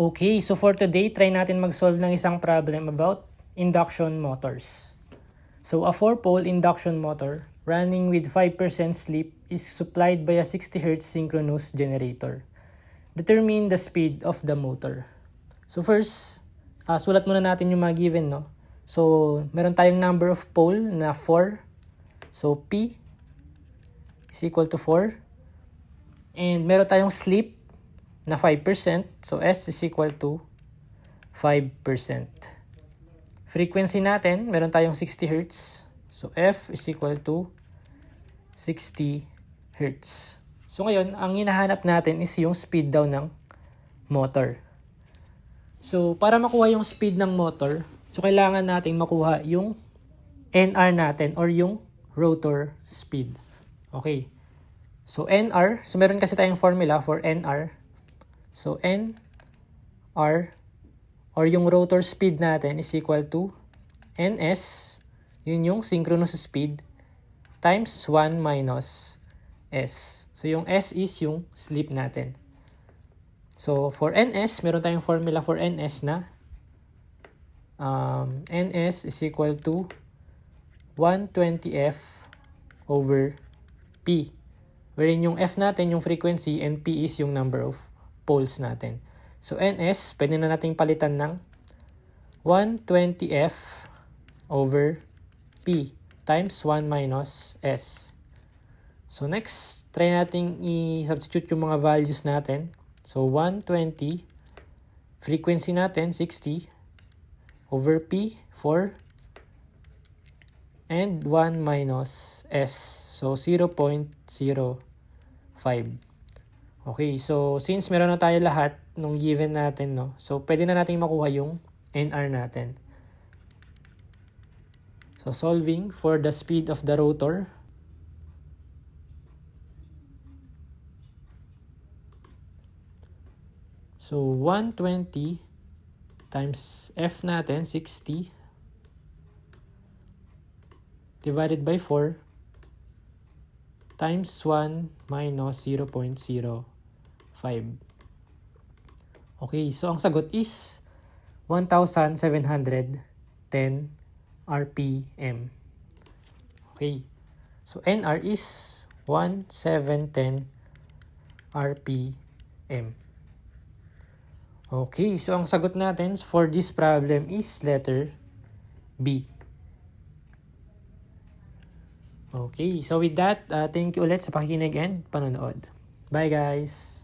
Okay, so for today, try natin mag-solve ng isang problem about induction motors. So a 4-pole induction motor running with 5% slip is supplied by a 60 Hz synchronous generator. Determine the speed of the motor. So first, sulat muna natin yung mga given, no? So meron tayong number of pole na 4. So P is equal to 4. And meron tayong slip na 5%. So S is equal to 5%. Frequency natin, meron tayong 60 Hz. So F is equal to 60 Hz. So ngayon, ang hinahanap natin is yung speed daw ng motor. So para makuha yung speed ng motor, so kailangan natin makuha yung NR natin or yung rotor speed. Okay. So NR, so meron kasi tayong formula for NR. So NR or yung rotor speed natin is equal to NS, yun yung synchronous speed, times 1 minus S. So yung S is yung slip natin. So for NS, meron tayong formula for NS na NS is equal to 120F over P. Wherein yung F natin yung frequency and P is yung number of poles natin. So NS, pwede na nating palitan ng 120F over P times 1 minus S. So next, try nating i-substitute yung mga values natin. So 120, frequency natin 60, over P 4, and 1 minus S. So 0.05. Okay, so since meron na tayo lahat nung given natin, no? So pwede na natin makuha yung NR natin. So solving for the speed of the rotor. So 120 times F natin, 60, divided by 4, times 1 minus 0.05. Okay, so ang sagot is 1,710 RPM. Okay, so NR is 1,710 RPM. Okay, so ang sagot natin for this problem is letter B. Okay, so with that, thank you ulit sa pakikinig and panonood. Bye guys!